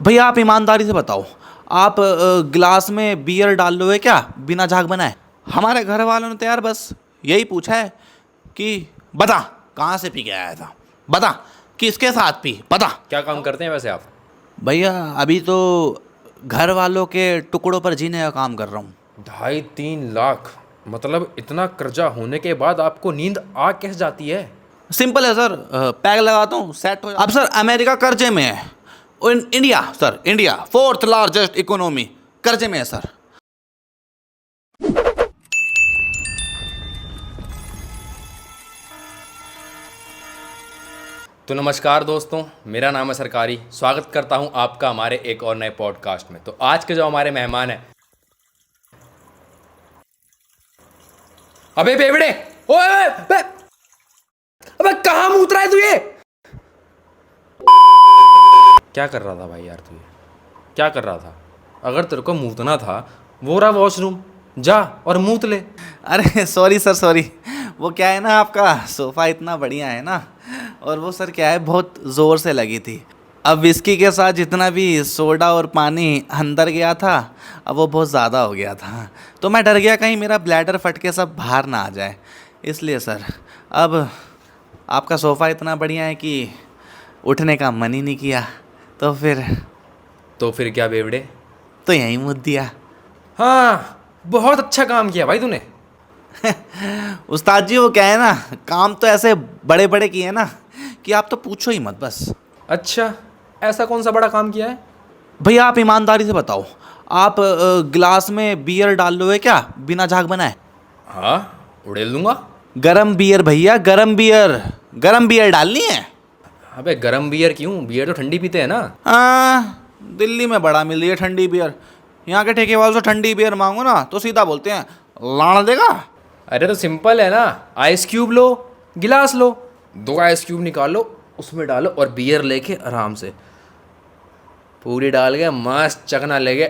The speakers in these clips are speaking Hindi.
भैया आप ईमानदारी से बताओ, आप गिलास में बियर डाल लोगे क्या बिना झाग बनाए? हमारे घर वालों ने तो यार बस यही पूछा है कि बता कहाँ से पी के आया था, बता किसके साथ पी, बता। क्या काम करते हैं वैसे आप? भैया अभी तो घर वालों के टुकड़ों पर जीने का काम कर रहा हूँ। 2.5-3 लाख, मतलब इतना कर्जा होने के बाद आपको नींद आ कैसे जाती है? सिंपल है सर, पैग लगाता हूँ सेट हो। अब सर अमेरिका कर्जे में है और India sir, India 4th largest economy कर्जे में है सर। तो नमस्कार दोस्तों, मेरा नाम है सरकारी। स्वागत करता हूं आपका हमारे एक और नए पॉडकास्ट में। तो आज के जो हमारे मेहमान हैं, अबे बेवड़े, ओए अबे कहाँ मूत रहा है तू? ये क्या कर रहा था भाई यार? तू ये क्या कर रहा था? अगर तेरे को मूतना था, वो रहा वॉशरूम, जा और मूत ले। अरे सॉरी सर, सॉरी। वो क्या है ना, आपका सोफ़ा इतना बढ़िया है ना, और वो सर क्या है बहुत ज़ोर से लगी थी। अब विस्की के साथ जितना भी सोडा और पानी अंदर गया था, अब वो बहुत ज़्यादा हो गया था, तो मैं डर गया कहीं मेरा ब्लैडर फट के सब बाहर ना आ जाए, इसलिए सर। अब आपका सोफ़ा इतना बढ़िया है कि उठने का मन ही नहीं किया, तो फिर क्या बेवड़े? तो यहीं मुद्द दिया। हाँ, बहुत अच्छा काम किया भाई तूने। उस्ताद जी वो क्या है ना, काम तो ऐसे बड़े बड़े किए हैं ना कि आप तो पूछो ही मत बस। अच्छा, ऐसा कौन सा बड़ा काम किया है? भैया आप ईमानदारी से बताओ, आप गिलास में बियर डाल लोगे क्या बिना झाग बनाए? हाँ, उड़ेल दूंगा। गरम बियर भैया, गरम बियर, गरम बियर डालनी है। अबे गरम बियर क्यों? बियर तो ठंडी पीते हैं ना। दिल्ली में बड़ा मिल रही है ठंडी बियर। यहाँ के ठेके वालों से ठंडी बियर मांगो ना तो सीधा बोलते हैं लाना देगा। अरे तो सिंपल है ना, आइस क्यूब लो, गिलास लो, 2 आइस क्यूब निकालो, उसमें डालो और बियर लेके आराम से पूरी डाल के मस्त चखना लेके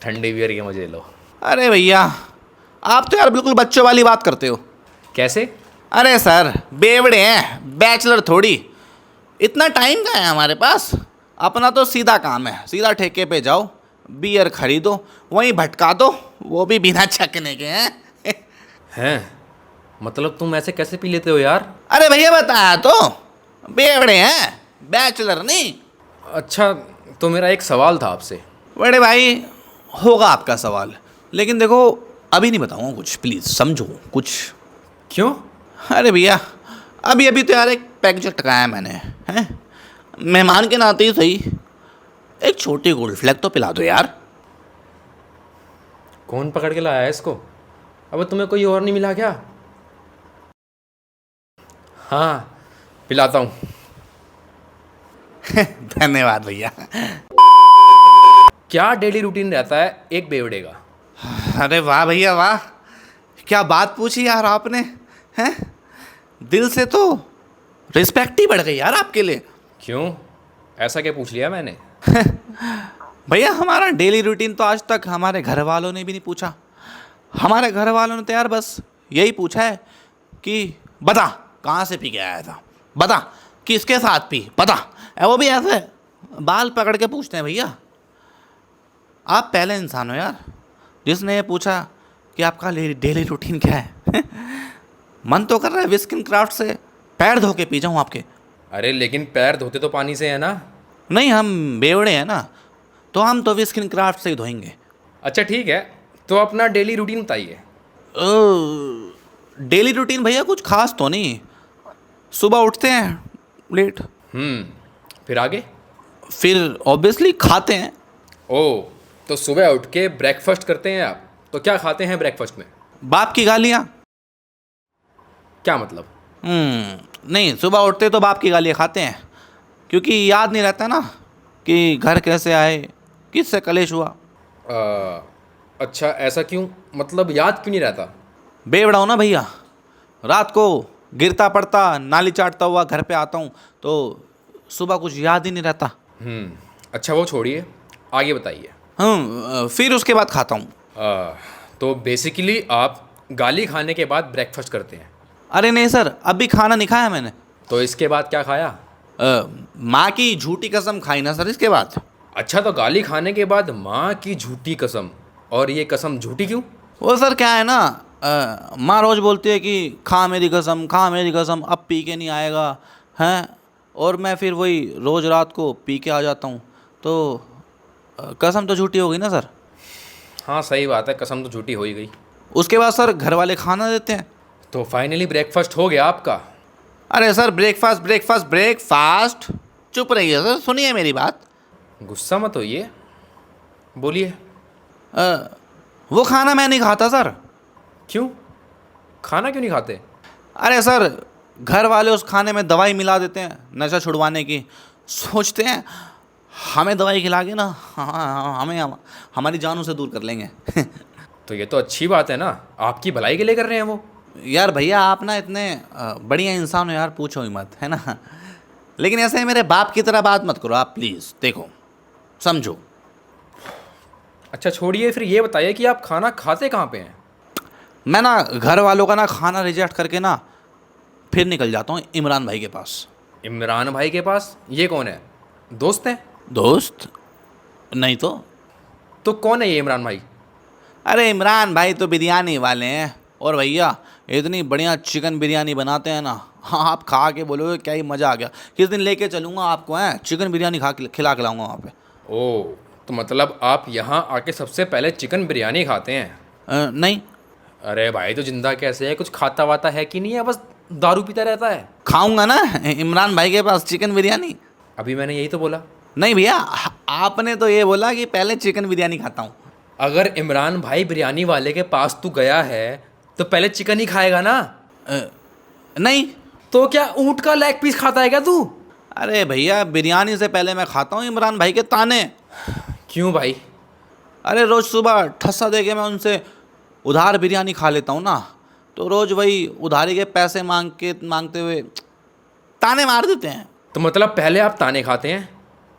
ठंडी बियर के मजे लो। अरे भैया आप तो यार बिल्कुल बच्चों वाली बात करते हो। कैसे? अरे सर बेवड़े हैं, बैचलर थोड़ी, इतना टाइम कहाँ है हमारे पास। अपना तो सीधा काम है, सीधा ठेके पे जाओ, बियर खरीदो, वहीं भटका दो, वो भी बिना छकने के हैं। हैं? मतलब तुम ऐसे कैसे पी लेते हो यार? अरे भैया बताया तो, बेवड़े हैं, बैचलर नहीं। अच्छा, तो मेरा एक सवाल था आपसे। बड़े भाई होगा आपका सवाल, लेकिन देखो अभी नहीं बताऊंगा कुछ, प्लीज़ समझो कुछ। क्यों? अरे भैया अभी अभी तो यार एक पैक जो टकाया मैंने, हैं, मेहमान के नाते ही सही, एक छोटी गोल्ड फ्लैग तो पिला दो यार। कौन पकड़ के लाया है इसको? अब तुम्हें कोई और नहीं मिला क्या? हाँ, पिलाता हूँ। धन्यवाद भैया। क्या डेली रूटीन रहता है एक बेवड़े का? अरे वाह भैया वाह, क्या बात पूछी यार आपने, हैं, दिल से तो रिस्पेक्ट ही बढ़ गई यार आपके लिए। क्यों, ऐसा क्या पूछ लिया मैंने? भैया हमारा डेली रूटीन तो आज तक हमारे घर वालों ने भी नहीं पूछा। हमारे घर वालों ने तो यार बस यही पूछा है कि बता कहाँ से पी के आया था, बता किसके साथ पी, बता। वो भी ऐसे बाल पकड़ के पूछते हैं। भैया आप पहले इंसान हो यार जिसने ये पूछा कि आपका डेली रूटीन क्या है। मन तो कर रहा है विस्किन क्राफ्ट से पैर धो के पी जाऊँ आपके। अरे लेकिन पैर धोते तो पानी से है ना? नहीं हम बेवड़े हैं ना, तो हम तो विस्किन क्राफ्ट से ही धोएंगे। अच्छा ठीक है, तो अपना डेली रूटीन बताइए। डेली रूटीन भैया कुछ खास तो नहीं, सुबह उठते हैं लेट, फिर आगे? फिर ऑब्वियसली खाते हैं। ओ, तो सुबह उठ के ब्रेकफास्ट करते हैं आप? तो क्या खाते हैं ब्रेकफास्ट में? बाप की गालियाँ। क्या मतलब? नहीं, सुबह उठते तो बाप की गालियाँ खाते हैं, क्योंकि याद नहीं रहता ना कि घर कैसे आए, किससे कलेश हुआ। अच्छा ऐसा क्यों? मतलब याद क्यों नहीं रहता? बेवड़ा हूँ ना भैया, रात को गिरता पड़ता नाली चाटता हुआ घर पे आता हूँ तो सुबह कुछ याद ही नहीं रहता। अच्छा वो छोड़िए, आगे बताइए। फिर उसके बाद खाता हूँ। तो बेसिकली आप गाली खाने के बाद ब्रेकफास्ट करते हैं? अरे नहीं सर, अभी खाना नहीं खाया मैंने। तो इसके बाद क्या खाया? माँ की झूठी कसम खाई ना सर इसके बाद। अच्छा, तो गाली खाने के बाद माँ की झूठी कसम, और ये कसम झूठी क्यों? वो सर क्या है ना, माँ रोज़ बोलती है कि खा मेरी कसम, खा मेरी कसम, अब पी के नहीं आएगा, हैं। और मैं फिर वही रोज़ रात को पी के आ जाता हूँ, तो कसम तो झूठी हो गई ना सर। हाँ सही बात है, कसम तो झूठी हो ही गई। उसके बाद सर घर वाले खाना देते हैं। तो फाइनली ब्रेकफास्ट हो गया आपका? अरे सर ब्रेकफास्ट ब्रेकफास्ट ब्रेकफास्ट, चुप रहिए सर, सुनिए मेरी बात। गुस्सा मत होइए, बोलिए। वो खाना मैं नहीं खाता सर। क्यों? खाना क्यों नहीं खाते? अरे सर घर वाले उस खाने में दवाई मिला देते हैं नशा छुड़वाने की। सोचते हैं हमें दवाई खिला के ना, हमें हमारी जानों से दूर कर लेंगे। तो ये तो अच्छी बात है ना, आपकी भलाई के लिए कर रहे हैं वो। यार भैया आप ना इतने बढ़िया इंसान हो यार, पूछो ही मत, है ना। लेकिन ऐसे मेरे बाप की तरह बात मत करो आप, प्लीज़ देखो समझो। अच्छा छोड़िए, फिर ये बताइए कि आप खाना खाते कहाँ पे हैं? मैं ना घर वालों का ना खाना रिजेक्ट करके ना फिर निकल जाता हूँ इमरान भाई के पास। इमरान भाई के पास? ये कौन है, दोस्त हैं? दोस्त नहीं तो कौन है ये इमरान भाई? अरे इमरान भाई तो बिरयानी वाले हैं, और भैया इतनी बढ़िया चिकन बिरयानी बनाते हैं ना, हाँ आप खा के बोलोगे क्या ही मज़ा आ गया। किस दिन लेके चलूँगा आपको, हैं चिकन बिरयानी खिला खिलाऊँगा वहाँ पे। ओह, तो मतलब आप यहाँ आके सबसे पहले चिकन बिरयानी खाते हैं? नहीं। अरे भाई, तो जिंदा कैसे है? कुछ खाता वाता है कि नहीं है, बस दारू पीता रहता है? खाऊंगा ना इमरान भाई के पास चिकन बिरयानी। अभी मैंने यही तो बोला। नहीं भैया, आपने तो ये बोला कि पहले चिकन बिरयानी खाता हूँ। अगर इमरान भाई बिरयानी वाले के पास तू गया है तो पहले चिकन ही खाएगा ना? नहीं। तो क्या ऊँट का लेग पीस खाता है क्या तू? अरे भैया बिरयानी से पहले मैं खाता हूँ इमरान भाई के ताने। क्यों भाई? अरे रोज़ सुबह ठस्सा दे के मैं उनसे उधार बिरयानी खा लेता हूँ ना, तो रोज़ वही उधारी के पैसे मांगते हुए ताने मार देते हैं। तो मतलब पहले आप ताने खाते हैं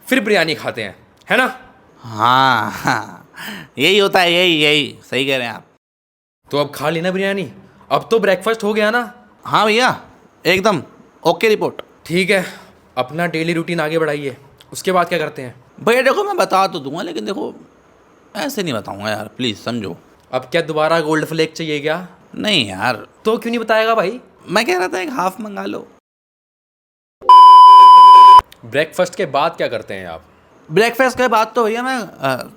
फिर बिरयानी खाते हैं, है ना? हाँ हाँ, यही होता है, यही यही सही कह रहे हैं आप। तो अब खा लेना बिरयानी, अब तो ब्रेकफास्ट हो गया ना? हाँ भैया एकदम ओके रिपोर्ट। ठीक है, अपना डेली रूटीन आगे बढ़ाइए, उसके बाद क्या करते हैं? भैया देखो मैं बता तो दूंगा, लेकिन देखो ऐसे नहीं बताऊंगा यार, प्लीज़ समझो। अब क्या दोबारा गोल्ड फ्लेक चाहिए क्या? नहीं यार, तो क्यों नहीं बताएगा भाई? मैं कह रहा था एक हाफ मंगा लो। ब्रेकफास्ट के बाद क्या करते हैं आप? ब्रेकफास्ट के बाद तो भैया मैं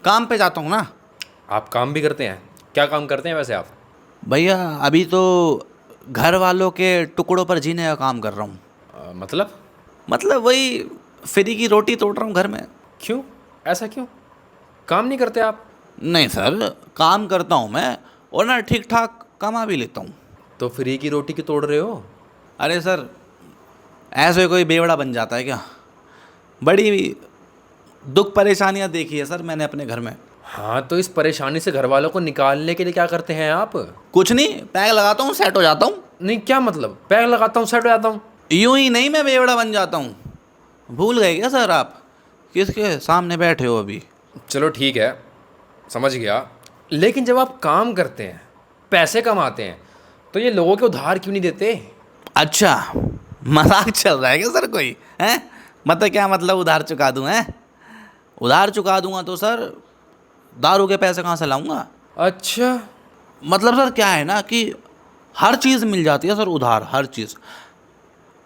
काम पे जाता हूँ ना। आप काम भी करते हैं? क्या काम करते हैं वैसे आप? भैया अभी तो घर वालों के टुकड़ों पर जीने का काम कर रहा हूँ। मतलब वही फ्री की रोटी तोड़ रहा हूँ घर में। क्यों, ऐसा क्यों? काम नहीं करते आप? नहीं सर, काम करता हूँ मैं, और ना ठीक ठाक कमा भी लेता हूँ। तो फ्री की रोटी क्यों तोड़ रहे हो? अरे सर ऐसे कोई बेवड़ा बन जाता है क्या? बड़ी दुख परेशानियाँ देखी है सर मैंने अपने घर में। हाँ, तो इस परेशानी से घर वालों को निकालने के लिए क्या करते हैं आप? कुछ नहीं, पैक लगाता हूँ सेट हो जाता हूँ। नहीं, क्या मतलब पैक लगाता हूँ सेट हो जाता हूँ? यूं ही नहीं मैं बेवड़ा बन जाता हूँ। भूल गए क्या सर आप किसके सामने बैठे हो अभी? चलो ठीक है, समझ गया। लेकिन जब आप काम करते हैं, पैसे कमाते हैं, तो ये लोगों के उधार क्यों नहीं देते? अच्छा मजाक चल रहा है क्या सर कोई? हैं मतलब क्या मतलब उधार चुका दूँ? हैं उधार चुका दूंगा तो सर दारू के पैसे कहाँ से लाऊंगा? अच्छा, मतलब सर क्या है ना कि हर चीज़ मिल जाती है सर उधार, हर चीज़,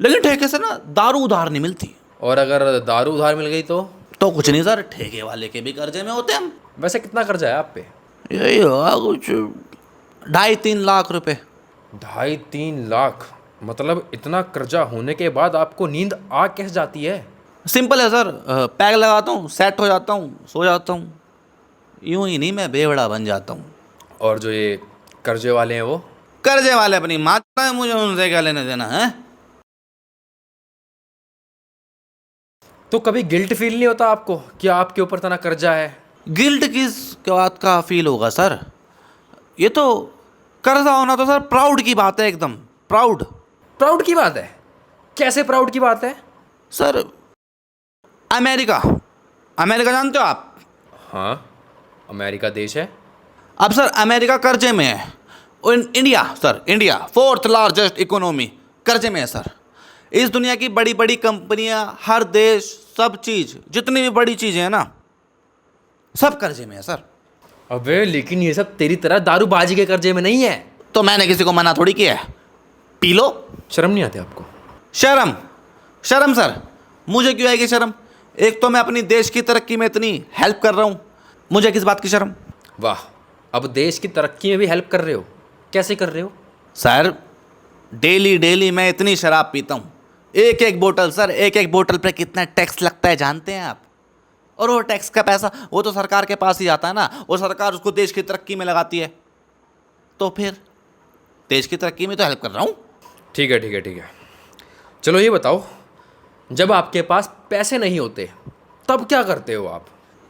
लेकिन ठेके से ना दारू उधार नहीं मिलती। और अगर दारू उधार मिल गई तो? तो कुछ नहीं सर, ठेके वाले के भी कर्जे में होते हम। वैसे कितना कर्जा है आप पे? यही होगा कुछ 2.5-3 लाख रुपए। 2.5-3 लाख? मतलब इतना कर्जा होने के बाद आपको नींद आ कैसे जाती है? सिंपल है सर, पैक लगाता हूँ सेट हो जाता हूँ सो जाता हूँ। यूं ही नहीं मैं बेवड़ा बन जाता हूँ। और जो ये कर्जे वाले हैं वो? कर्जे वाले अपनी माता है, मुझे उनसे क्या लेना देना है। तो कभी गिल्ट फील नहीं होता आपको कि आपके ऊपर इतना कर्जा है? गिल्ट किस बात का फील होगा सर? ये तो कर्जा होना तो सर प्राउड की बात है, एकदम प्राउड। प्राउड की बात है? कैसे प्राउड की बात है? सर अमेरिका, अमेरिका जानते हो आप? हाँ, अमेरिका देश है। अब सर अमेरिका कर्जे में है, और India sir, India 4th largest economy कर्जे में है सर। इस दुनिया की बड़ी बड़ी कंपनियां, हर देश, सब चीज़ जितनी भी बड़ी चीज़ें हैं ना, सब कर्जे में है सर। अबे लेकिन ये सब तेरी तरह दारूबाजी के कर्जे में नहीं है। तो मैंने किसी को मना थोड़ी किया है, पी लो। शर्म नहीं आती आपको? शर्म? शर्म सर, मुझे क्यों आएगी शर्म? एक तो मैं अपनी देश की तरक्की में इतनी हेल्प कर रहा हूँ, मुझे किस बात की शर्म? वाह, अब देश की तरक्की में भी हेल्प कर रहे हो? कैसे कर रहे हो? सर डेली डेली मैं इतनी शराब पीता हूँ, एक एक बोतल सर, एक एक बोतल पे कितना टैक्स लगता है जानते हैं आप? और वो टैक्स का पैसा वो तो सरकार के पास ही आता है ना, और सरकार उसको देश की तरक्की में लगाती है, तो फिर देश की तरक्की में तो हेल्प कर रहा हूँ। ठीक है ठीक है ठीक है, चलो ये बताओ, जब आपके पास पैसे नहीं होते तब क्या करते हो आप?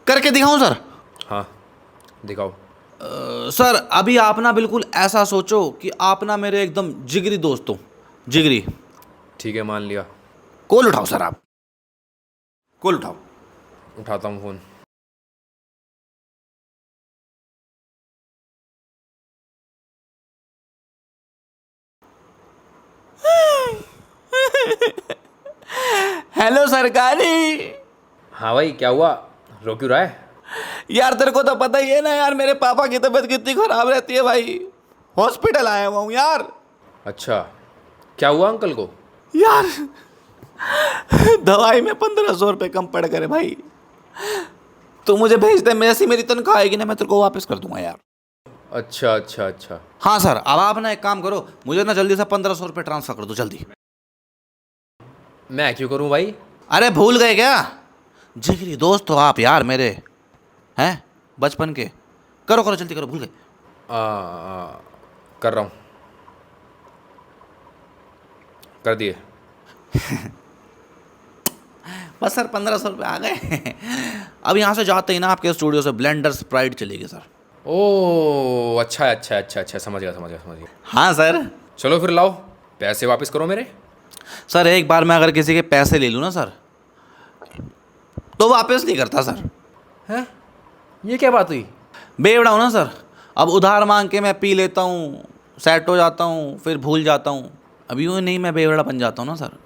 करके दिखाऊं सर? हाँ दिखाओ। सर अभी आप ना बिल्कुल ऐसा सोचो कि आप ना मेरे एकदम जिगरी दोस्त हो, जिगरी। ठीक है मान लिया। कॉल उठाओ सर, आप कॉल उठाओ। उठाता हूँ फ़ोन। हेलो सरकारी। हाँ भाई क्या हुआ, रो क्यों रहा है? यार तेरे को तो पता ही है ना यार, मेरे पापा की तबीयत कितनी खराब रहती है भाई, हॉस्पिटल आया हुआ हूँ यार। अच्छा, क्या हुआ अंकल को? यार दवाई में 1500 रुपये कम पड़ गए भाई, तू मुझे भेज दे, मेरी मेरी तनख्वाह आएगी ना मैं तेरे को वापस कर दूंगा यार। अच्छा अच्छा अच्छा। हाँ सर, अब आप ना एक काम करो, मुझे ना जल्दी से 1500 रुपये ट्रांसफर कर दो जल्दी। मैं क्यों करूँ भाई? अरे भूल गए क्या? जिगरी दोस्त हो आप यार मेरे, हैं बचपन के। करो करो जल्दी करो, भूल गए। कर रहा हूँ, कर दिए। बस सर 1500 रुपये आ गए। अब यहाँ से जाते ही ना आपके स्टूडियो से ब्लेंडर स्प्राइट चलेगी सर। ओ अच्छा अच्छा अच्छा अच्छा, समझ गया समझ गया समझ गया। हाँ सर। चलो फिर लाओ, पैसे वापस करो मेरे। सर एक बार मैं अगर किसी के पैसे ले लूँ ना सर, तो वापस नहीं करता सर। हैं, ये क्या बात हुई? बेवड़ा हूँ ना सर, अब उधार मांग के मैं पी लेता हूँ, सेट हो जाता हूँ, फिर भूल जाता हूँ, अब यूँ नहीं मैं बेवड़ा बन जाता हूँ ना सर।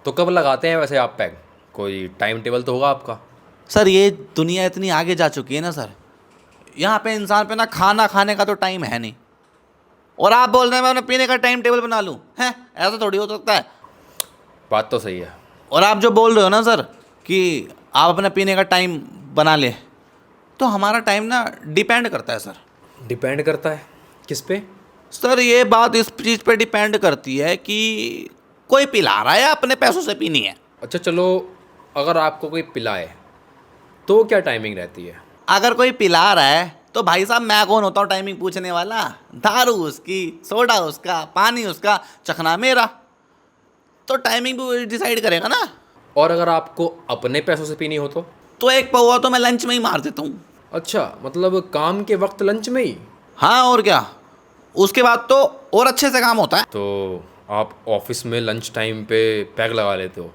तो कब लगाते हैं वैसे आप पैक? कोई टाइम टेबल तो होगा आपका? सर ये दुनिया इतनी आगे जा चुकी है ना सर, यहाँ पे इंसान पे ना खाना खाने का तो टाइम है नहीं, और आप बोल रहे हैं मैं अपने पीने का टाइम टेबल बना लूँ? हैं, ऐसा थोड़ी हो सकता है। बात तो सही है। और आप जो बोल रहे हो ना सर कि आप अपने पीने का टाइम बना ले, तो हमारा टाइम ना डिपेंड करता है सर। डिपेंड करता है किस पे? सर ये बात इस चीज़ पे डिपेंड करती है कि कोई पिला रहा है या अपने पैसों से पीनी है। अच्छा चलो, अगर आपको कोई पिलाए तो क्या टाइमिंग रहती है? अगर कोई पिला रहा है तो भाई साहब मैं कौन होता हूँ टाइमिंग पूछने वाला? दारू उसकी, सोडा उसका, पानी उसका, चखना मेरा, तो टाइमिंग भी डिसाइड करेगा ना। और अगर आपको अपने पैसों से पीनी हो तो एक पौवा तो मैं लंच में ही मार देता हूँ। अच्छा, मतलब काम के वक्त लंच में ही? हाँ और क्या, उसके बाद तो और अच्छे से काम होता है। तो आप ऑफिस में लंच टाइम पे पैग लगा लेते हो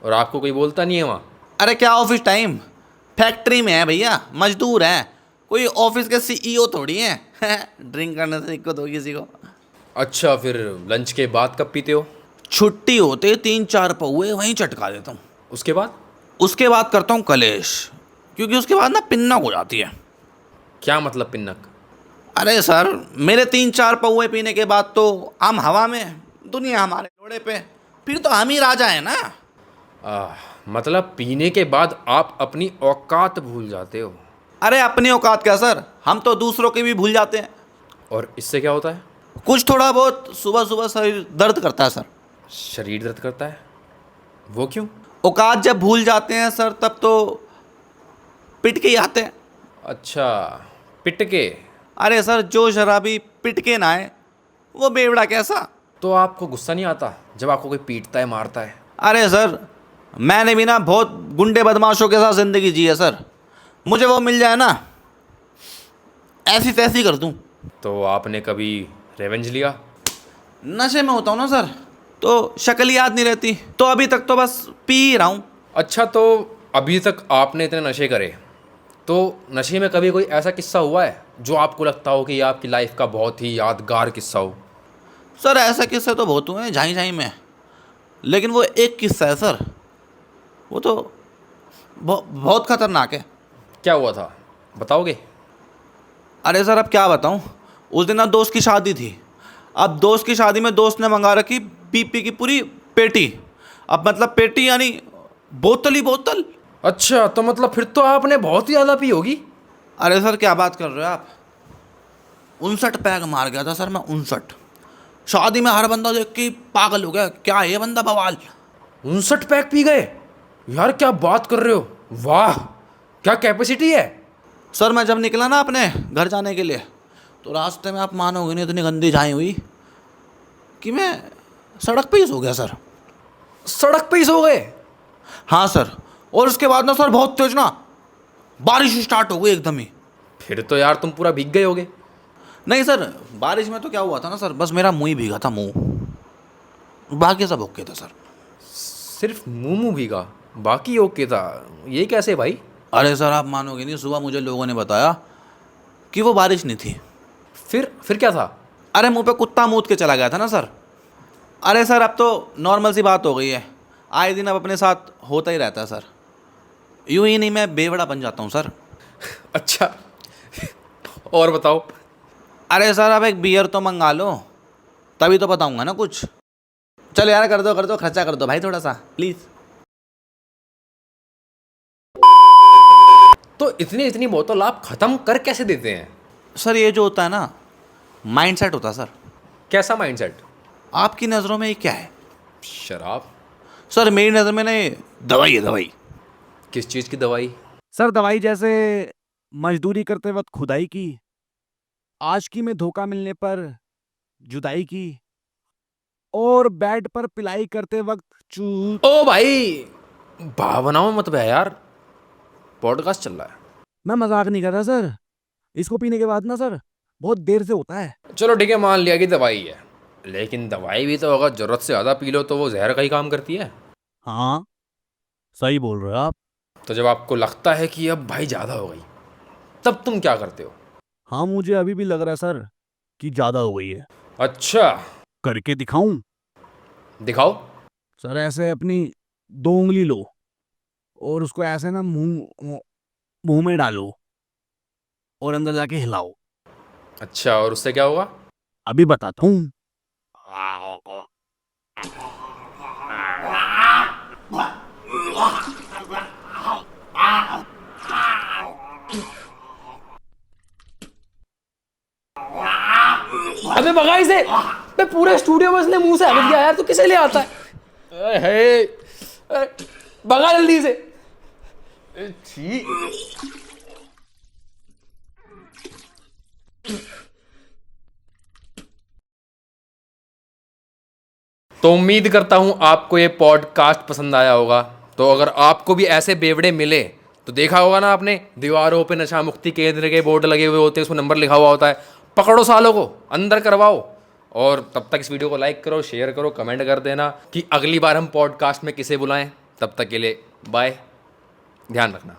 और आपको कोई बोलता नहीं है वहाँ? अरे क्या ऑफिस टाइम, फैक्ट्री में है भैया, मजदूर हैं, कोई ऑफिस के सीईओ थोड़ी हैं। ड्रिंक करने से दिक्कत हो किसी को। अच्छा, फिर लंच के बाद कब पीते हो? छुट्टी होते 3-4 पौए वहीं चटका देता हूँ। उसके बाद? उसके बाद करता हूँ कलेश, क्योंकि उसके बाद ना पिन्नक हो जाती है। क्या मतलब पिन्नक? अरे सर मेरे 3-4 पौए पीने के बाद तो हम हवा में, दुनिया हमारे घोड़े पे, फिर तो हम ही राजा हैं ना। मतलब पीने के बाद आप अपनी औकात भूल जाते हो? अरे अपनी औकात क्या सर, हम तो दूसरों की भी भूल जाते हैं। और इससे क्या होता है? कुछ थोड़ा बहुत सुबह सुबह शरीर दर्द करता है सर। शरीर दर्द करता है? वो क्यों? औकात जब भूल जाते हैं सर तब तो पिट के ही आते हैं। अच्छा, पिट के? अरे सर जो शराबी पिट के ना आए वो बेवड़ा कैसा। तो आपको गुस्सा नहीं आता जब आपको कोई पीटता है, मारता है? अरे सर मैंने भी ना बहुत गुंडे बदमाशों के साथ ज़िंदगी जी है सर, मुझे वो मिल जाए ना ऐसी तैसी कर दूं। तो आपने कभी रिवेंज लिया? नशे में होता हूँ ना सर, तो शक्ल याद नहीं रहती, तो अभी तक तो बस पी ही रहा हूँ। अच्छा, तो अभी तक आपने इतने नशे करे, तो नशे में कभी कोई ऐसा किस्सा हुआ है जो आपको लगता हो कि ये आपकी लाइफ का बहुत ही यादगार किस्सा हो? सर ऐसे किस्से तो बहुत हुए हैं झाई झाई में, लेकिन वो एक किस्सा है सर, वो तो बहुत खतरनाक है। क्या हुआ था, बताओगे? अरे सर अब क्या बताऊं, उस दिन ना दोस्त की शादी थी। अब दोस्त की शादी में दोस्त ने मंगा रखी पीपी की पूरी पेटी। अब मतलब पेटी यानी बोतल ही बोतल। अच्छा, तो मतलब फिर तो आपने बहुत ही ज़्यादा पी होगी। अरे सर क्या बात कर रहे हो आप, 59 पैग मार गया था सर मैं, 59। शादी में हर बंदा देख के पागल हो गया, क्या है ये बंदा बवाल। 59 पैक पी गए? यार क्या बात कर रहे हो, वाह, क्या कैपेसिटी है। सर मैं जब निकला ना अपने घर जाने के लिए, तो रास्ते में आप मानोगे नहीं, इतनी गंदी झाई हुई कि मैं सड़क पे ही सो गया सर। सड़क पे ही सो गए? हाँ सर, और उसके बाद ना सर बहुत तेज ना बारिश स्टार्ट हो गई एकदम ही। फिर तो यार तुम पूरा भीग गए होगे। नहीं सर, बारिश में तो क्या हुआ था ना सर, बस मेरा मुंह ही भीगा था, मुंह, बाकी सब ओके था सर। सिर्फ मुंह भीगा, बाकी ओके था? ये कैसे भाई? अरे सर आप मानोगे नहीं, सुबह मुझे लोगों ने बताया कि वो बारिश नहीं थी। फिर क्या था? अरे मुंह पे कुत्ता मूत के चला गया था ना सर। अरे सर अब तो नॉर्मल सी बात हो गई है, आए दिन अब अपने साथ होता ही रहता है सर। यूं ही नहीं मैं बेवड़ा बन जाता हूँ सर। अच्छा, और बताओ। अरे सर अब एक बियर तो मंगा लो, तभी तो बताऊंगा ना कुछ। चलो यार कर दो, खर्चा कर दो भाई थोड़ा सा प्लीज़। तो इतनी इतनी बोतल आप खत्म कर कैसे देते हैं? सर ये जो होता है ना, माइंड सेट होता है सर। कैसा माइंडसेट? आपकी नज़रों में ये क्या है? शराब? सर मेरी नज़र में ना ये दवाई है, दवाई। किस चीज़ की दवाई? सर दवाई जैसे मजदूरी करते वक्त खुदाई की, आशिकी में धोखा मिलने पर जुदाई की, और बेड पर पिलाई करते वक्त चू। ओ भाई, भावनाओं मत बह यार, पॉडकास्ट चल रहा है। मैं मजाक नहीं कर रहा सर, इसको पीने के बाद ना सर बहुत देर से होता है। चलो ठीक है, मान लिया कि दवाई है, लेकिन दवाई भी तो अगर ज़रूरत से ज़्यादा पी लो तो वो जहर का ही काम करती है। हाँ सही बोल रहे हो आप। तो जब आपको लगता है कि अब भाई ज़्यादा हो गई, तब तुम क्या करते हो? हाँ मुझे अभी भी लग रहा है सर कि ज्यादा हो गई है। अच्छा, करके दिखाऊं? दिखाओ। सर ऐसे अपनी 2 उंगली लो और उसको ऐसे ना मुंह मुंह में डालो और अंदर जाके हिलाओ। अच्छा, और उससे क्या होगा? अभी बताता हूँ। अबे भगा इसे, मैं पूरे स्टूडियो में इसने मुंह से हट गया यार, तू किसे ले आता है? भगा जल्दी से। छी। तो उम्मीद करता हूं आपको ये पॉडकास्ट पसंद आया होगा। तो अगर आपको भी ऐसे बेवड़े मिले तो देखा होगा ना आपने, दीवारों पे नशा मुक्ति केंद्र के बोर्ड लगे हुए होते हैं, उसमें नंबर लिखा हुआ होता है, पकड़ो सालों को, अंदर करवाओ। और तब तक इस वीडियो को लाइक करो, शेयर करो, कमेंट कर देना कि अगली बार हम पॉडकास्ट में किसे बुलाएं। तब तक के लिए बाय, ध्यान रखना।